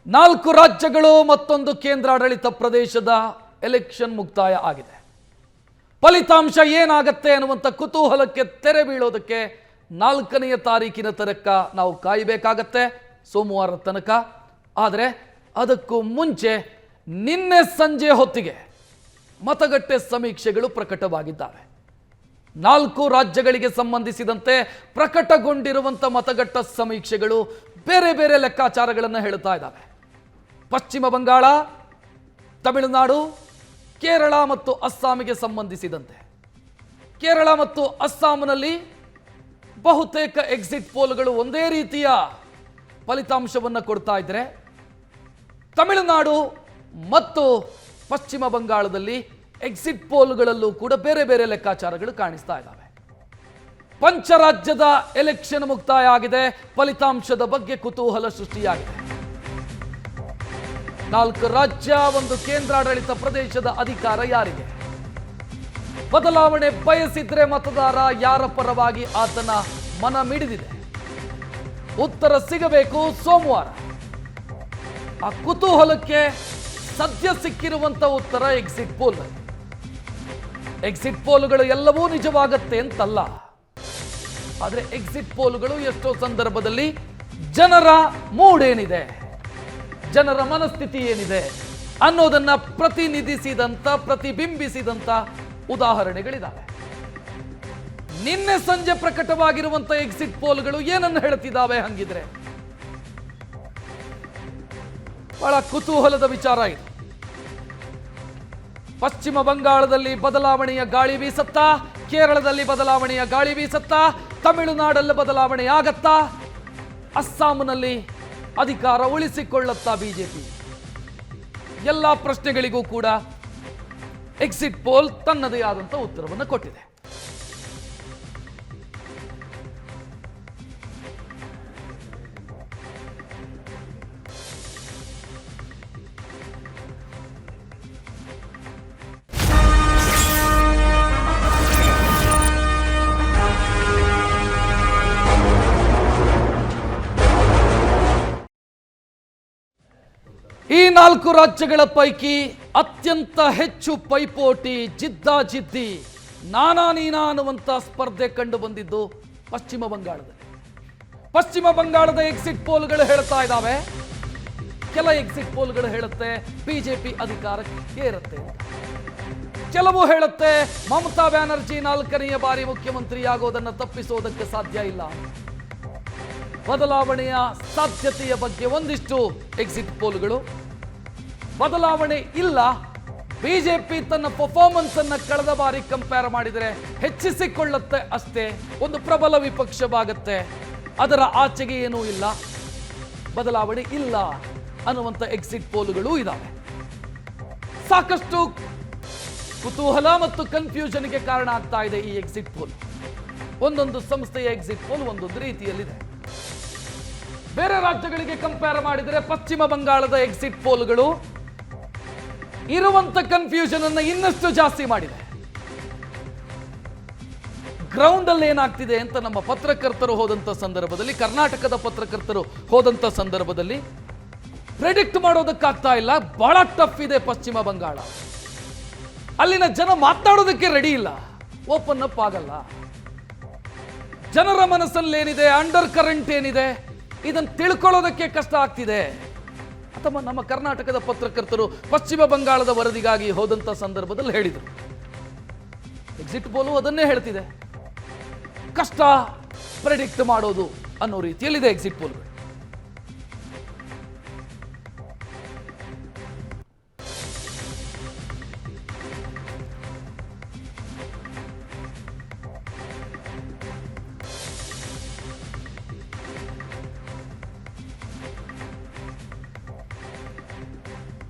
4 ರಾಜ್ಯಗಳು ಮತ್ತೊಂದು ಕೇಂದ್ರಾಡಳಿತ ಪ್ರದೇಶದ ಎಲೆಕ್ಷನ್ ಮುಕ್ತಾಯ ಆಗಿದೆ. ಫಲಿತಾಂಶ ಏನಾಗುತ್ತೆ ಅನ್ನುವಂಥ ಕುತೂಹಲಕ್ಕೆ ತೆರೆ ಬೀಳೋದಕ್ಕೆ 4ನೇ ತಾರೀಕಿನ ತನಕ ನಾವು ಕಾಯಬೇಕಾಗತ್ತೆ, ಸೋಮವಾರ ತನಕ. ಆದರೆ ಅದಕ್ಕೂ ಮುಂಚೆ ನಿನ್ನೆ ಸಂಜೆ ಹೊತ್ತಿಗೆ ಮತಗಟ್ಟೆ ಸಮೀಕ್ಷೆಗಳು ಪ್ರಕಟವಾಗಿದ್ದಾವೆ. 4 ರಾಜ್ಯಗಳಿಗೆ ಸಂಬಂಧಿಸಿದಂತೆ ಪ್ರಕಟಗೊಂಡಿರುವಂಥ ಮತಗಟ್ಟ ಸಮೀಕ್ಷೆಗಳು ಬೇರೆ ಬೇರೆ ಲೆಕ್ಕಾಚಾರಗಳನ್ನು ಹೇಳ್ತಾ ಇದ್ದಾವೆ. ಪಶ್ಚಿಮ ಬಂಗಾಳ, ತಮಿಳುನಾಡು, ಕೇರಳ ಮತ್ತು ಅಸ್ಸಾಮಿಗೆ ಸಂಬಂಧಿಸಿದಂತೆ ಕೇರಳ ಮತ್ತು ಅಸ್ಸಾಂನಲ್ಲಿ ಬಹುತೇಕ ಎಕ್ಸಿಟ್ ಪೋಲ್ಗಳು ಒಂದೇ ರೀತಿಯ ಫಲಿತಾಂಶವನ್ನು ಕೊಡ್ತಾ ಇದ್ದರೆ, ತಮಿಳುನಾಡು ಮತ್ತು ಪಶ್ಚಿಮ ಬಂಗಾಳದಲ್ಲಿ ಎಕ್ಸಿಟ್ ಪೋಲ್ಗಳಲ್ಲೂ ಕೂಡ ಬೇರೆ ಬೇರೆ ಲೆಕ್ಕಾಚಾರಗಳು ಕಾಣಿಸ್ತಾ ಇದ್ದಾವೆ. ಪಂಚರಾಜ್ಯದ ಎಲೆಕ್ಷನ್ ಮುಕ್ತಾಯ ಆಗಿದೆ. ಫಲಿತಾಂಶದ ಬಗ್ಗೆ ಕುತೂಹಲ ಸೃಷ್ಟಿಯಾಗಿದೆ. 4 ರಾಜ್ಯ, 1 ಕೇಂದ್ರಾಡಳಿತ ಪ್ರದೇಶದ ಅಧಿಕಾರ ಯಾರಿಗೆ? ಬದಲಾವಣೆ ಬಯಸಿದ್ರೆ ಮತದಾರ ಯಾರ ಪರವಾಗಿ ಆತನ ಮನ ಮಿಡಿದಿದೆ? ಉತ್ತರ ಸಿಗಬೇಕು ಸೋಮವಾರ. ಆ ಕುತೂಹಲಕ್ಕೆ ಸದ್ಯ ಸಿಕ್ಕಿರುವಂತ ಉತ್ತರ ಎಕ್ಸಿಟ್ ಪೋಲ್. ಎಕ್ಸಿಟ್ ಪೋಲ್ಗಳು ಎಲ್ಲವೂ ನಿಜವಾಗತ್ತೆ ಅಂತಲ್ಲ, ಆದರೆ ಎಕ್ಸಿಟ್ ಪೋಲ್ಗಳು ಎಷ್ಟೋ ಸಂದರ್ಭದಲ್ಲಿ ಜನರ ಮೂಡ್ ಏನಿದೆ, ಜನರ ಮನಸ್ಥಿತಿ ಏನಿದೆ ಅನ್ನೋದನ್ನ ಪ್ರತಿಬಿಂಬಿಸಿದಂತ ಉದಾಹರಣೆಗಳಿದ್ದಾವೆ. ನಿನ್ನೆ ಸಂಜೆ ಪ್ರಕಟವಾಗಿರುವಂತ ಎಕ್ಸಿಟ್ ಪೋಲ್ಗಳು ಏನನ್ನು ಹೇಳ್ತಿದ್ದಾವೆ? ಹಂಗಿದ್ರೆ ಬಹಳ ಕುತೂಹಲದ ವಿಚಾರ ಇದು. ಪಶ್ಚಿಮ ಬಂಗಾಳದಲ್ಲಿ ಬದಲಾವಣೆಯ ಗಾಳಿ ಬೀಸತ್ತಾ? ಕೇರಳದಲ್ಲಿ ಬದಲಾವಣೆಯ ಗಾಳಿ ಬೀಸತ್ತಾ? ತಮಿಳುನಾಡಲ್ಲಿ ಬದಲಾವಣೆ ಆಗತ್ತಾ? ಅಸ್ಸಾಂನಲ್ಲಿ ಅಧಿಕಾರ ಉಳಿಸಿಕೊಳ್ಳುತ್ತಾ ಬಿಜೆಪಿ? ಎಲ್ಲ ಪ್ರಶ್ನೆಗಳಿಗೂ ಕೂಡ ಎಕ್ಸಿಟ್ ಪೋಲ್ ತನ್ನದೇ ಆದಂಥ ಉತ್ತರವನ್ನು ಕೊಟ್ಟಿದೆ. ಈ 4 ರಾಜ್ಯಗಳ ಪೈಕಿ ಅತ್ಯಂತ ಹೆಚ್ಚು ಪೈಪೋಟಿ, ಜಿದ್ದಾಜಿದ್ದಿ, ನಾನಾ ನೀನಾ ಅನ್ನುವಂಥ ಸ್ಪರ್ಧೆ ಕಂಡು ಬಂದಿದ್ದು ಪಶ್ಚಿಮ ಬಂಗಾಳದಲ್ಲಿ. ಪಶ್ಚಿಮ ಬಂಗಾಳದ ಎಕ್ಸಿಟ್ ಪೋಲ್ಗಳು ಹೇಳ್ತಾ ಇದ್ದಾವೆ, ಕೆಲ ಎಕ್ಸಿಟ್ ಪೋಲ್ಗಳು ಹೇಳುತ್ತೆ ಬಿಜೆಪಿ ಅಧಿಕಾರಕ್ಕೆ ಏರುತ್ತೆ ಅಂತ. ಕೆಲವು ಹೇಳುತ್ತೆ ಮಮತಾ ಬ್ಯಾನರ್ಜಿ 4ನೇ ಬಾರಿ ಮುಖ್ಯಮಂತ್ರಿ ಆಗೋದನ್ನು ತಪ್ಪಿಸೋದಕ್ಕೆ ಸಾಧ್ಯ ಇಲ್ಲ. ಬದಲಾವಣೆಯ ಸಾಧ್ಯತೆಯ ಬಗ್ಗೆ ಒಂದಿಷ್ಟು ಎಕ್ಸಿಟ್ ಪೋಲ್ಗಳು, ಬದಲಾವಣೆ ಇಲ್ಲ, ಬಿಜೆಪಿ ತನ್ನ ಪರ್ಫಾರ್ಮೆನ್ಸ್ ಅನ್ನು ಕಳೆದ ಬಾರಿ ಕಂಪೇರ್ ಮಾಡಿದರೆ ಹೆಚ್ಚಿಸಿಕೊಳ್ಳುತ್ತೆ ಅಷ್ಟೇ, ಒಂದು ಪ್ರಬಲ ವಿಪಕ್ಷವಾಗುತ್ತೆ, ಅದರ ಆಚೆಗೆ ಏನೂ ಇಲ್ಲ, ಬದಲಾವಣೆ ಇಲ್ಲ ಅನ್ನುವಂಥ ಎಕ್ಸಿಟ್ ಪೋಲ್ಗಳು ಇದ್ದಾವೆ. ಸಾಕಷ್ಟು ಕುತೂಹಲ ಮತ್ತು ಕನ್ಫ್ಯೂಷನ್ಗೆ ಕಾರಣ ಆಗ್ತಾ ಇದೆ ಈ ಎಕ್ಸಿಟ್ ಪೋಲ್. ಒಂದೊಂದು ಸಂಸ್ಥೆಯ ಎಕ್ಸಿಟ್ ಪೋಲ್ ಒಂದೊಂದು ರೀತಿಯಲ್ಲಿದೆ. ಬೇರೆ ರಾಜ್ಯಗಳಿಗೆ ಕಂಪೇರ್ ಮಾಡಿದರೆ ಪಶ್ಚಿಮ ಬಂಗಾಳದ ಎಕ್ಸಿಟ್ ಪೋಲ್ಗಳು ಇರುವಂತ ಕನ್ಫ್ಯೂಷನ್ ಅನ್ನು ಇನ್ನಷ್ಟು ಜಾಸ್ತಿ ಮಾಡಿದೆ. ಗ್ರೌಂಡ್ ಅಲ್ಲಿ ಏನಾಗ್ತಿದೆ ಅಂತ ನಮ್ಮ ಪತ್ರಕರ್ತರು ಹೋದಂತ ಸಂದರ್ಭದಲ್ಲಿ, ಕರ್ನಾಟಕದ ಪತ್ರಕರ್ತರು ಹೋದಂತ ಸಂದರ್ಭದಲ್ಲಿ ಪ್ರೆಡಿಕ್ಟ್ ಮಾಡೋದಕ್ಕಾಗ್ತಾ ಇಲ್ಲ. ಬಹಳ ಟಫ್ ಇದೆ ಪಶ್ಚಿಮ ಬಂಗಾಳ. ಅಲ್ಲಿನ ಜನ ಮಾತನಾಡೋದಕ್ಕೆ ರೆಡಿ ಇಲ್ಲ, ಓಪನ್ ಅಪ್ ಆಗಲ್ಲ. ಜನರ ಮನಸ್ಸಲ್ಲಿ ಏನಿದೆ, ಅಂಡರ್ ಕರೆಂಟ್ ಏನಿದೆ, ಇದನ್ನು ತಿಳ್ಕೊಳ್ಳೋದಕ್ಕೆ ಕಷ್ಟ ಆಗ್ತಿದೆ. ಅಥವಾ ನಮ್ಮ ಕರ್ನಾಟಕದ ಪತ್ರಕರ್ತರು ಪಶ್ಚಿಮ ಬಂಗಾಳದ ವರದಿಗಾಗಿ ಹೋದಂತ ಸಂದರ್ಭದಲ್ಲಿ ಹೇಳಿದರು. ಎಕ್ಸಿಟ್ ಪೋಲು ಅದನ್ನೇ ಹೇಳ್ತಿದೆ, ಕಷ್ಟ ಪ್ರೆಡಿಕ್ಟ್ ಮಾಡೋದು ಅನ್ನೋ ರೀತಿಯಲ್ಲಿದೆ ಎಕ್ಸಿಟ್ ಪೋಲ್ಗಳು.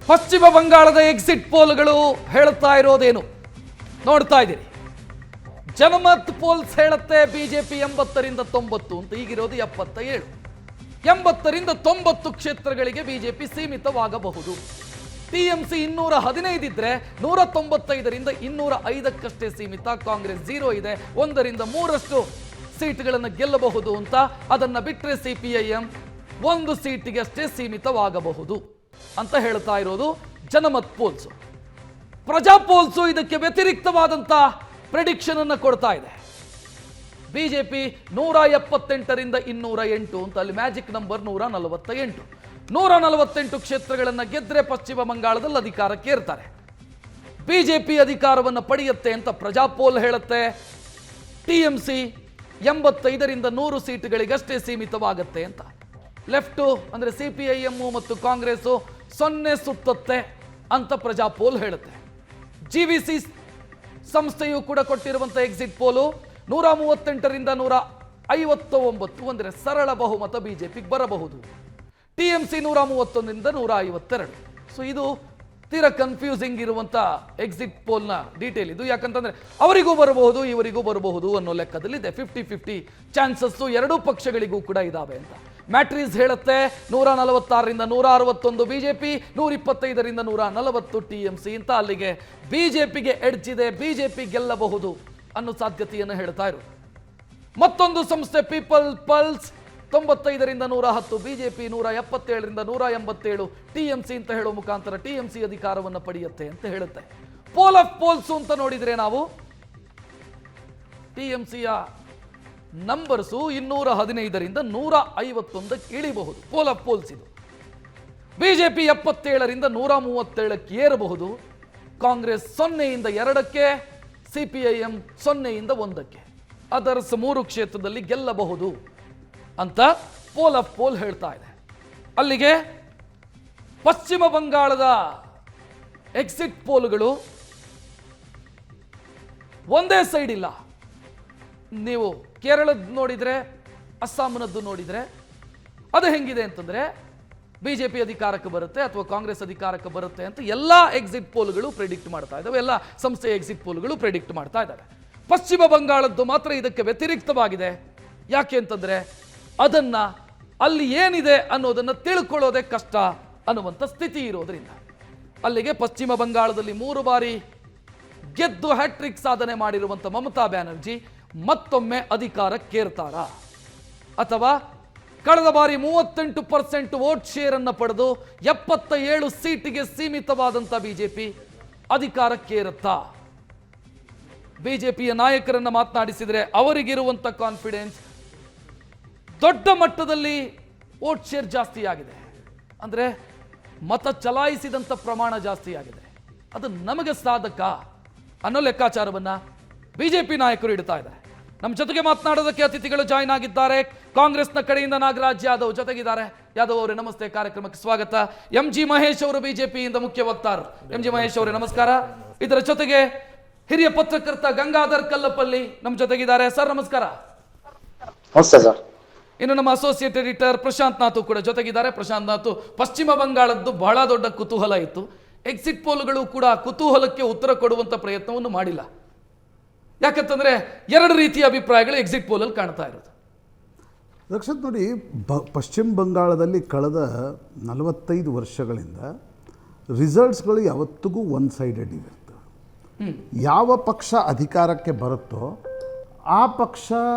ಪಶ್ಚಿಮ ಬಂಗಾಳದ ಎಕ್ಸಿಟ್ ಪೋಲ್ಗಳು ಹೇಳುತ್ತಾ ಇರೋದೇನು ನೋಡ್ತಾ ಇದ್ದೀರಿ. ಜನಮತ್ ಪೋಲ್ಸ್ ಹೇಳುತ್ತೆ ಬಿಜೆಪಿ 80ರಿಂದ 90 ಅಂತ, ಈಗಿರೋದು 77. 80ರಿಂದ 90 ಕ್ಷೇತ್ರಗಳಿಗೆ ಬಿಜೆಪಿ ಸೀಮಿತವಾಗಬಹುದು. ಟಿಎಂಸಿ 215 ಇದ್ರೆ 195ರಿಂದ 205ಕ್ಕಷ್ಟೇ ಸೀಮಿತ. ಕಾಂಗ್ರೆಸ್ 0 ಇದೆ, 1ರಿಂದ 3 ಸೀಟ್ಗಳನ್ನು ಗೆಲ್ಲಬಹುದು ಅಂತ. ಅದನ್ನ ಬಿಟ್ಟರೆ ಸಿಪಿಐಎಂ 1 ಸೀಟಿಗೆ ಅಷ್ಟೇ ಸೀಮಿತವಾಗಬಹುದು ಅಂತ ಹೇಳ್ತಾ ಇರೋದು ಜನಮತ್ ಪೋಲ್ಸ್. ಪ್ರಜಾ ಪೋಲ್ಸು ಇದಕ್ಕೆ ವ್ಯತಿರಿಕ್ತವಾದಂಥ ಪ್ರೆಡಿಕ್ಷನ್ ಅನ್ನು ಕೊಡ್ತಾ ಇದೆ. ಬಿಜೆಪಿ 178ರಿಂದ 208 ಅಂತ, ಅಲ್ಲಿ ಮ್ಯಾಜಿಕ್ ನಂಬರ್ 148. 148 ಕ್ಷೇತ್ರಗಳನ್ನು ಗೆದ್ರೆ ಪಶ್ಚಿಮ ಬಂಗಾಳದಲ್ಲಿ ಅಧಿಕಾರಕ್ಕೆ ಏರ್ತಾರೆ. ಬಿಜೆಪಿ ಅಧಿಕಾರವನ್ನು ಪಡೆಯುತ್ತೆ ಅಂತ ಪ್ರಜಾ ಪೋಲ್ ಹೇಳುತ್ತೆ. ಟಿಎಂಸಿ 85ರಿಂದ 100 ಸೀಟುಗಳಿಗಷ್ಟೇ ಸೀಮಿತವಾಗುತ್ತೆ ಅಂತ. ಲೆಫ್ಟು ಅಂದರೆ CPIM ಮತ್ತು ಕಾಂಗ್ರೆಸ್ 0 ಸುತ್ತತ್ತೆ ಅಂತ ಪ್ರಜಾ ಪೋಲ್ ಹೇಳುತ್ತೆ. GVC ಸಂಸ್ಥೆಯು ಕೂಡ ಕೊಟ್ಟಿರುವಂಥ ಎಕ್ಸಿಟ್ ಪೋಲು 138ರಿಂದ 159 ಅಂದರೆ ಸರಳ ಬಹುಮತ ಬಿಜೆಪಿಗೆ ಬರಬಹುದು. TMC 131ರಿಂದ 152. ಸೊ ಇದು ತೀರಾ ಕನ್ಫ್ಯೂಸಿಂಗ್ ಇರುವಂಥ ಎಕ್ಸಿಟ್ ಪೋಲ್ನ ಡೀಟೇಲ್ ಇದು. ಯಾಕಂತಂದ್ರೆ ಅವರಿಗೂ ಬರಬಹುದು ಇವರಿಗೂ ಬರಬಹುದು ಅನ್ನೋ ಲೆಕ್ಕದಲ್ಲಿದೆ. 50-50 ಚಾನ್ಸಸ್ಸು ಎರಡೂ ಪಕ್ಷಗಳಿಗೂ ಕೂಡ ಇದಾವೆ ಅಂತ ಮ್ಯಾಟ್ರೀಸ್ ಹೇಳುತ್ತೆ. 146ರಿಂದ 161 ಬಿಜೆಪಿ, 125ರಿಂದ 140 TMC ಅಂತ. ಅಲ್ಲಿಗೆ ಬಿಜೆಪಿಗೆ ಎಡ್ಜಿದೆ, ಬಿಜೆಪಿ ಗೆಲ್ಲಬಹುದು ಅನ್ನೋ ಸಾಧ್ಯತೆಯನ್ನು ಹೇಳ್ತಾ ಇರು. ಮತ್ತೊಂದು ಸಂಸ್ಥೆ ಪೀಪಲ್ ಪಲ್ಸ್ 95ರಿಂದ 110, ಬಿಜೆಪಿ 177ರಿಂದ 187, TMC ಅಂತ ಹೇಳೋ ಮುಖಾಂತರ TMC ಅಧಿಕಾರವನ್ನು ಪಡೆಯುತ್ತೆ ಅಂತ ಹೇಳುತ್ತೆ. ಪೋಲ್ ಆಫ್ ಪೋಲ್ಸ್ ಅಂತ ನೋಡಿದ್ರೆ ನಾವು TMCಯ ನಂಬರ್ಸು 215ರಿಂದ 151ಕ್ಕೆ ಇಳಿಬಹುದು. ಪೋಲ್ ಆಫ್ ಪೋಲ್ಸ್ ಇದು. ಬಿಜೆಪಿ 77ರಿಂದ 137ಕ್ಕೆ ಏರಬಹುದು. ಕಾಂಗ್ರೆಸ್ 0ಯಿಂದ 2ಕ್ಕೆ, CPIM 0ಯಿಂದ 1ಕ್ಕೆ. ಅದರ್ಸ್ 3 ಕ್ಷೇತ್ರದಲ್ಲಿ ಗೆಲ್ಲಬಹುದು ಅಂತ ಪೋಲ್ ಆಫ್ ಪೋಲ್ ಹೇಳ್ತಾ ಇದೆ. ಅಲ್ಲಿಗೆ ಪಶ್ಚಿಮ ಬಂಗಾಳದ ಎಕ್ಸಿಟ್ ಪೋಲ್ಗಳು ಒಂದೇ ಸೈಡ್ ಇಲ್ಲ. ನೀವು ಕೇರಳದ ನೋಡಿದರೆ, ಅಸ್ಸಾಂನದ್ದು ನೋಡಿದರೆ ಅದು ಹೆಂಗಿದೆ ಅಂತಂದರೆ ಬಿಜೆಪಿ ಅಧಿಕಾರಕ್ಕೆ ಬರುತ್ತೆ ಅಥವಾ ಕಾಂಗ್ರೆಸ್ ಅಧಿಕಾರಕ್ಕೆ ಬರುತ್ತೆ ಅಂತ ಎಲ್ಲ ಎಕ್ಸಿಟ್ ಪೋಲ್ಗಳು ಪ್ರೆಡಿಕ್ಟ್ ಮಾಡ್ತಾ ಇದ್ದಾವೆ. ಎಲ್ಲ ಸಂಸ್ಥೆಯ ಎಕ್ಸಿಟ್ ಪೋಲ್ಗಳು ಪ್ರೆಡಿಕ್ಟ್ ಮಾಡ್ತಾ ಇದ್ದಾವೆ. ಪಶ್ಚಿಮ ಬಂಗಾಳದ್ದು ಮಾತ್ರ ಇದಕ್ಕೆ ವ್ಯತಿರಿಕ್ತವಾಗಿದೆ. ಯಾಕೆ ಅಂತಂದರೆ ಅದನ್ನು ಅಲ್ಲಿ ಏನಿದೆ ಅನ್ನೋದನ್ನು ತಿಳ್ಕೊಳ್ಳೋದೇ ಕಷ್ಟ ಅನ್ನುವಂಥ ಸ್ಥಿತಿ ಇರೋದ್ರಿಂದ. ಅಲ್ಲಿಗೆ ಪಶ್ಚಿಮ ಬಂಗಾಳದಲ್ಲಿ 3 ಬಾರಿ ಗೆದ್ದು ಹ್ಯಾಟ್ರಿಕ್ ಸಾಧನೆ ಮಾಡಿರುವಂಥ ಮಮತಾ ಬ್ಯಾನರ್ಜಿ ಮತ್ತೊಮ್ಮೆ ಅಧಿಕಾರಕ್ಕೇರ್ತಾರಾ, ಅಥವಾ ಕಳೆದ ಬಾರಿ 38% ವೋಟ್ ಶೇರ್ ಅನ್ನು ಪಡೆದು 77 ಸೀಟಿಗೆ ಸೀಮಿತವಾದಂಥ ಬಿಜೆಪಿ ಅಧಿಕಾರಕ್ಕೇರುತ್ತಾ? ಬಿಜೆಪಿಯ ನಾಯಕರನ್ನ ಮಾತನಾಡಿಸಿದರೆ ಅವರಿಗಿರುವಂಥ ಕಾನ್ಫಿಡೆನ್ಸ್ ದೊಡ್ಡ ಮಟ್ಟದಲ್ಲಿ ವೋಟ್ ಶೇರ್ ಜಾಸ್ತಿ ಆಗಿದೆ, ಅಂದರೆ ಮತ ಚಲಾಯಿಸಿದಂಥ ಪ್ರಮಾಣ ಜಾಸ್ತಿ ಆಗಿದೆ. ಅದು ನಮಗೆ ಸಾಧಕ ಅನ್ನೋ ಲೆಕ್ಕಾಚಾರವನ್ನ ಬಿಜೆಪಿ ನಾಯಕರು ಇಡ್ತಾ ಇದ್ದಾರೆ. ನಮ್ಮ ಜೊತೆಗೆ ಮಾತನಾಡೋದಕ್ಕೆ ಅತಿಥಿಗಳು ಜಾಯ್ನ್ ಆಗಿದ್ದಾರೆ. ಕಾಂಗ್ರೆಸ್ನ ಕಡೆಯಿಂದ ನಾಗರಾಜ್ ಯಾದವ್ ಜೊತೆಗಿದ್ದಾರೆ. ಯಾದವ್ ಅವರೇ ನಮಸ್ತೆ, ಕಾರ್ಯಕ್ರಮಕ್ಕೆ ಸ್ವಾಗತ. MG ಮಹೇಶ್ ಅವರು ಬಿಜೆಪಿಯಿಂದ ಮುಖ್ಯ ವಕ್ತಾರರು. MG ಮಹೇಶ್ ಅವರೇ ನಮಸ್ಕಾರ. ಇದರ ಜೊತೆಗೆ ಹಿರಿಯ ಪತ್ರಕರ್ತ ಗಂಗಾಧರ್ ಕಲ್ಲಪಲ್ಲಿ ನಮ್ಮ ಜೊತೆಗಿದ್ದಾರೆ. ಸರ್ ನಮಸ್ಕಾರ. ನಮಸ್ತೆ ಸರ್. ಇನ್ನು ನಮ್ಮ ಅಸೋಸಿಯೇಟ್ ಎಡಿಟರ್ ಪ್ರಶಾಂತ್ ನಾಥ್ ಕೂಡ ಜೊತೆಗಿದ್ದಾರೆ. ಪ್ರಶಾಂತ್ ನಾಥ್, ಪಶ್ಚಿಮ ಬಂಗಾಳದ್ದು ಬಹಳ ದೊಡ್ಡ ಕುತೂಹಲ ಇತ್ತು. ಎಕ್ಸಿಟ್ ಪೋಲ್ಗಳು ಕೂಡ ಕುತೂಹಲಕ್ಕೆ ಉತ್ತರ ಕೊಡುವಂಥ ಪ್ರಯತ್ನವನ್ನು ಮಾಡಿಲ್ಲ. ಯಾಕಂತಂದ್ರೆ 2 ರೀತಿಯ ಅಭಿಪ್ರಾಯಗಳು ಎಕ್ಸಿಟ್ ಪೋಲಲ್ಲಿ ಕಾಣ್ತಾ ಇರೋದು. ರಕ್ಷತ್ ನೋಡಿ, ಪಶ್ಚಿಮ ಬಂಗಾಳದಲ್ಲಿ ಕಳೆದ 45 ವರ್ಷಗಳಿಂದ ರಿಸಲ್ಟ್ಸ್ಗಳು ಯಾವತ್ತಿಗೂ ಒನ್ ಸೈಡೆಡ್ ಇರುತ್ತೆ. ಯಾವ ಪಕ್ಷ ಅಧಿಕಾರಕ್ಕೆ ಬರುತ್ತೋ ಆ ಪಕ್ಷ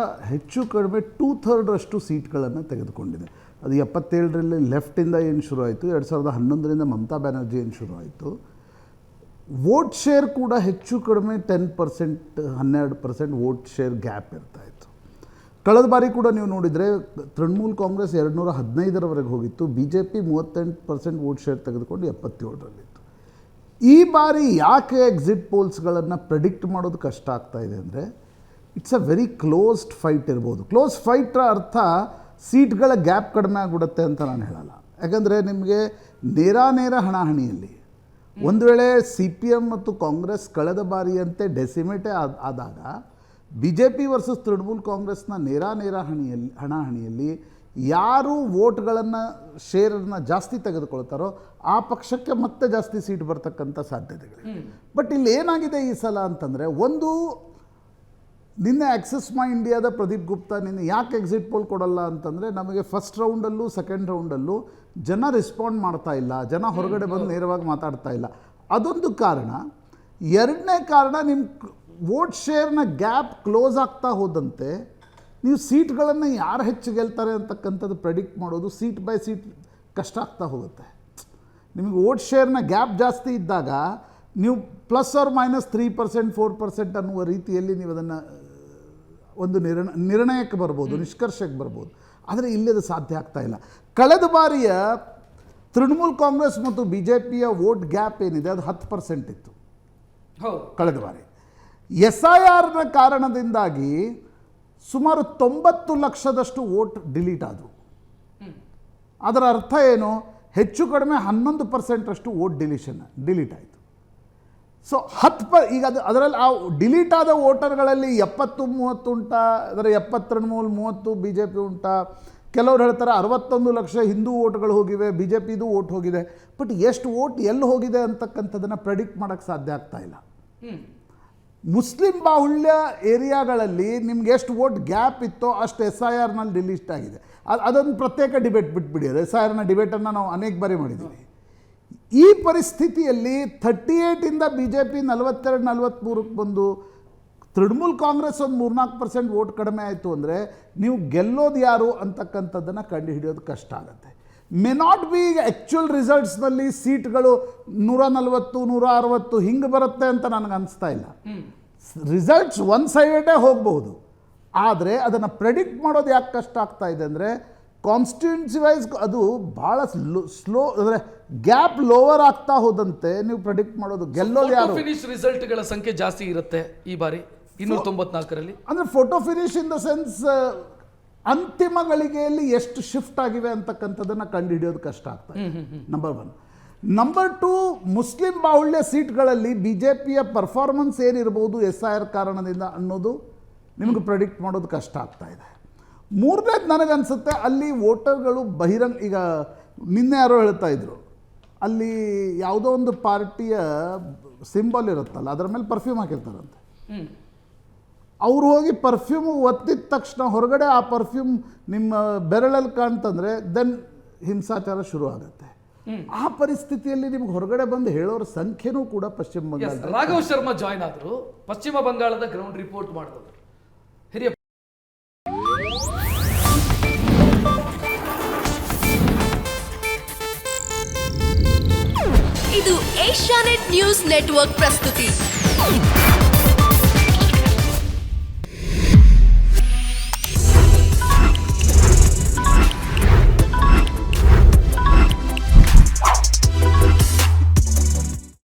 ಹೆಚ್ಚು ಕಡಿಮೆ 2/3 ಸೀಟ್ಗಳನ್ನು ತೆಗೆದುಕೊಂಡಿದೆ. ಅದು 77ರಲ್ಲಿ ಲೆಫ್ಟಿಂದ ಏನು ಶುರು ಆಯಿತು, 2011ರಿಂದ ಮಮತಾ ಬ್ಯಾನರ್ಜಿ ಏನು ಶುರು ಆಯಿತು. ವೋಟ್ ಶೇರ್ ಕೂಡ ಹೆಚ್ಚು ಕಡಿಮೆ 10%, 12% ವೋಟ್ ಶೇರ್ ಗ್ಯಾಪ್ ಇರ್ತಾಯಿತ್ತು. ಕಳೆದ ಬಾರಿ ಕೂಡ ನೀವು ನೋಡಿದರೆ ತೃಣಮೂಲ್ ಕಾಂಗ್ರೆಸ್ 215ರವರೆಗೆ ಹೋಗಿತ್ತು. BJP 38% ವೋಟ್ ಶೇರ್ ತೆಗೆದುಕೊಂಡು 77ರಲ್ಲಿತ್ತು. ಈ ಬಾರಿ ಯಾಕೆ ಎಕ್ಸಿಟ್ ಪೋಲ್ಸ್ಗಳನ್ನು ಪ್ರೆಡಿಕ್ಟ್ ಮಾಡೋದು ಕಷ್ಟ ಆಗ್ತಾ ಇದೆ ಅಂದರೆ, it's a very closed fight ಇರ್ಬೋದು. ಕ್ಲೋಸ್ ಫೈಟ್ರ ಅರ್ಥ ಸೀಟ್ಗಳ ಗ್ಯಾಪ್ ಕಡಿಮೆ ಆಗಿಬಿಡುತ್ತೆ ಅಂತ ನಾನು ಹೇಳಲ್ಲ. ಯಾಕಂದರೆ ನಿಮಗೆ ನೇರ ಹಣಾಹಣಿಯಲ್ಲಿ ಒಂದು ವೇಳೆ CPM ಮತ್ತು ಕಾಂಗ್ರೆಸ್ ಕಳೆದ ಬಾರಿಯಂತೆ ಡೆಸಿಮೇಟೇ ಆದಾಗ BJP ವರ್ಸಸ್ ತೃಣಮೂಲ್ ಕಾಂಗ್ರೆಸ್ನ ನೇರ ಹಣಾಹಣಿಯಲ್ಲಿ ಯಾರು ವೋಟ್ಗಳನ್ನು ಶೇರನ್ನು ಜಾಸ್ತಿ ತೆಗೆದುಕೊಳ್ತಾರೋ ಆ ಪಕ್ಷಕ್ಕೆ ಮತ್ತೆ ಜಾಸ್ತಿ ಸೀಟ್ ಬರ್ತಕ್ಕಂಥ ಸಾಧ್ಯತೆಗಳು. ಬಟ್ ಇಲ್ಲಿ ಏನಾಗಿದೆ ಈ ಸಲ ಅಂತಂದರೆ, ಒಂದು ನಿನ್ನೆ ಆಕ್ಸಿಸ್ ಮೈ ಇಂಡಿಯಾದ ಪ್ರದೀಪ್ ಗುಪ್ತಾ ನಿನ್ನೆ ಯಾಕೆ ಎಕ್ಸಿಟ್ ಪೋಲ್ ಕೊಡಲ್ಲ ಅಂತಂದರೆ, ನಮಗೆ ಫಸ್ಟ್ ರೌಂಡಲ್ಲೂ ಸೆಕೆಂಡ್ ರೌಂಡಲ್ಲೂ ಜನ ರೆಸ್ಪಾಂಡ್ ಮಾಡ್ತಾ ಇಲ್ಲ, ಜನ ಹೊರಗಡೆ ಬಂದು ನೇರವಾಗಿ ಮಾತಾಡ್ತಾ ಇಲ್ಲ. ಅದೊಂದು ಕಾರಣ. ಎರಡನೇ ಕಾರಣ, ನಿಮ್ಮ ವೋಟ್ ಶೇರ್ನ ಗ್ಯಾಪ್ ಕ್ಲೋಸ್ ಆಗ್ತಾ ಹೋದಂತೆ ನೀವು ಸೀಟ್ಗಳನ್ನು ಯಾರು ಹೆಚ್ಚು ಗೆಲ್ತಾರೆ ಅಂತಕ್ಕಂಥದ್ದು ಪ್ರೆಡಿಕ್ಟ್ ಮಾಡೋದು ಸೀಟ್ ಬೈ ಸೀಟ್ ಕಷ್ಟ ಆಗ್ತಾ ಹೋಗುತ್ತೆ. ನಿಮಗೆ ವೋಟ್ ಶೇರ್ನ ಗ್ಯಾಪ್ ಜಾಸ್ತಿ ಇದ್ದಾಗ ನೀವು ±3%, 4% ಅನ್ನುವ ರೀತಿಯಲ್ಲಿ ನೀವು ಅದನ್ನು ಒಂದು ನಿರ್ಣಯಕ್ಕೆ ಬರ್ಬೋದು, ನಿಷ್ಕರ್ಷಕ್ಕೆ ಬರ್ಬೋದು. ಆದರೆ ಇಲ್ಲಿ ಅದು ಸಾಧ್ಯ ಆಗ್ತಾ ಇಲ್ಲ. ಕಳೆದ ಬಾರಿಯ ತೃಣಮೂಲ್ ಕಾಂಗ್ರೆಸ್ ಮತ್ತು BJPಯ ವೋಟ್ ಗ್ಯಾಪ್ ಏನಿದೆ ಅದು 10% ಇತ್ತು ಕಳೆದ ಬಾರಿ. SIRನ ಕಾರಣದಿಂದಾಗಿ ಸುಮಾರು 90 ಲಕ್ಷದಷ್ಟು ವೋಟ್ ಡಿಲೀಟ್ ಆದವು. ಅದರ ಅರ್ಥ ಏನು? ಹೆಚ್ಚು ಕಡಿಮೆ 11% ಅಷ್ಟು ವೋಟ್ ಡಿಲೀಟ್ ಆಯಿತು. ಸೊ ಈಗ ಅದರಲ್ಲಿ ಆ ಡಿಲೀಟ್ ಆದ ವೋಟರ್ಗಳಲ್ಲಿ 70-30 ಉಂಟಾ, ಅದರ 70 ತೃಣಮೂಲ್, 30 BJP ಉಂಟಾ? ಕೆಲವರು ಹೇಳ್ತಾರೆ 61 ಲಕ್ಷ ಹಿಂದೂ ವೋಟ್ಗಳು ಹೋಗಿವೆ, BJPದು ವೋಟ್ ಹೋಗಿದೆ. ಬಟ್ ಎಷ್ಟು ವೋಟ್ ಎಲ್ಲಿ ಹೋಗಿದೆ ಅಂತಕ್ಕಂಥದ್ದನ್ನು ಪ್ರೆಡಿಕ್ಟ್ ಮಾಡೋಕ್ಕೆ ಸಾಧ್ಯ ಆಗ್ತಾ ಇಲ್ಲ. ಮುಸ್ಲಿಂ ಬಾಹುಳ್ಯ ಏರಿಯಾಗಳಲ್ಲಿ ನಿಮ್ಗೆ ಎಷ್ಟು ವೋಟ್ ಗ್ಯಾಪ್ ಇತ್ತೋ ಅಷ್ಟು SIRನಲ್ಲಿ ಡಿಲೀಟ್ ಆಗಿದೆ. ಅದೊಂದು ಪ್ರತ್ಯೇಕ ಡಿಬೇಟ್ ಬಿಟ್ಬಿಡಿ. ಅದು SIRನ ಡಿಬೇಟನ್ನು ನಾವು ಅನೇಕ ಬಾರಿ ಮಾಡಿದ್ದೀವಿ. ಈ ಪರಿಸ್ಥಿತಿಯಲ್ಲಿ 38ಇಂದ BJP 42-43ಕ್ಕೆ ಬಂದು ತೃಣಮೂಲ್ ಕಾಂಗ್ರೆಸ್ ಒಂದು 3-4% ವೋಟ್ ಕಡಿಮೆ ಆಯಿತು ಅಂದರೆ ನೀವು ಗೆಲ್ಲೋದು ಯಾರು ಅಂತಕ್ಕಂಥದ್ದನ್ನು ಕಂಡುಹಿಡಿಯೋದು ಕಷ್ಟ ಆಗುತ್ತೆ. ಮೇ ನಾಟ್ ಬಿ ಆ್ಯಕ್ಚುಯಲ್ ರಿಸಲ್ಟ್ಸ್ನಲ್ಲಿ ಸೀಟ್ಗಳು 140, 160 ಹಿಂಗೆ ಬರುತ್ತೆ ಅಂತ ನನಗೆ ಅನಿಸ್ತಾ ಇಲ್ಲ. ರಿಸಲ್ಟ್ಸ್ ಒನ್ ಸೈಡೇ ಹೋಗಬಹುದು. ಆದರೆ ಅದನ್ನು ಪ್ರೆಡಿಕ್ಟ್ ಮಾಡೋದು ಯಾಕೆ ಕಷ್ಟ ಆಗ್ತಾ ಇದೆ ಅಂದರೆ ಕಾನ್ಸ್ಟಿಟ್ಯೂನ್ಸಿ ವೈಸ್ ಅದು ಭಾಳ ಸ್ಲೋ, ಅಂದರೆ ಗ್ಯಾಪ್ ಲೋವರ್ ಆಗ್ತಾ ಹೋದಂತೆ ನೀವು ಪ್ರೆಡಿಕ್ಟ್ ಮಾಡೋದು ಗೆಲ್ಲೋದು ಯಾರು. ಫಿನಿಶ್ ರಿಸಲ್ಟ್ಗಳ ಸಂಖ್ಯೆ ಜಾಸ್ತಿ ಇರುತ್ತೆ ಈ ಬಾರಿ 294ರಲ್ಲಿ. ಅಂದರೆ photo finish in the sense ಅಂತಿಮ ಗಳಿಗೆಯಲ್ಲಿ ಎಷ್ಟು ಶಿಫ್ಟ್ ಆಗಿವೆ ಅಂತಕ್ಕಂಥದ್ದನ್ನು ಕಂಡುಹಿಡಿಯೋದು ಕಷ್ಟ ಆಗ್ತದೆ. ನಂಬರ್ 1. ನಂಬರ್ 2, ಮುಸ್ಲಿಂ ಬಾಹುಳ್ಯ ಸೀಟ್ಗಳಲ್ಲಿ BJPಯ ಪರ್ಫಾರ್ಮೆನ್ಸ್ ಏನಿರ್ಬೋದು SIR ಕಾರಣದಿಂದ ಅನ್ನೋದು ನಿಮಗೆ ಪ್ರೆಡಿಕ್ಟ್ ಮಾಡೋದು ಕಷ್ಟ ಆಗ್ತಾ ಇದೆ. 3ನೇದು ನನಗನ್ಸುತ್ತೆ ಅಲ್ಲಿ ವೋಟರ್ಗಳು ಬಹಿರಂಗ, ಈಗ ನಿನ್ನೆ ಯಾರೋ ಹೇಳ್ತಾ ಇದ್ರು ಅಲ್ಲಿ ಯಾವುದೋ ಒಂದು ಪಾರ್ಟಿಯ ಸಿಂಬಲ್ ಇರುತ್ತಲ್ಲ ಅದರ ಮೇಲೆ ಪರ್ಫ್ಯೂಮ್ ಹಾಕಿರ್ತಾರಂತೆ. ಅವ್ರು ಹೋಗಿ ಪರ್ಫ್ಯೂಮ್ ಒತ್ತಿದ ತಕ್ಷಣ ಹೊರಗಡೆ ಆ ಪರ್ಫ್ಯೂಮ್ ನಿಮ್ಮ ಬೆರಳಲ್ಲಿ ಕಾಣ್ತಂದ್ರೆ ದೆನ್ ಹಿಂಸಾಚಾರ ಶುರು ಆಗುತ್ತೆ. ಆ ಪರಿಸ್ಥಿತಿಯಲ್ಲಿ ನಿಮ್ಗೆ ಹೊರಗಡೆ ಬಂದು ಹೇಳೋರ ಸಂಖ್ಯೆನೂ ಕೂಡ ಪಶ್ಚಿಮ ಬಂಗಾಳ. ರಾಘವ್ ಶರ್ಮಾ ಜಾಯ್ನ್ ಆದರು, ಪಶ್ಚಿಮ ಬಂಗಾಳದ ಗ್ರೌಂಡ್ ರಿಪೋರ್ಟ್ ಮಾಡಿದ್ರು. ಹಿರಿಯ ಇದು ಏಷ್ಯಾನೆಟ್ ನ್ಯೂಸ್ ನೆಟ್ವರ್ಕ್ ಪ್ರಸ್ತುತಿ.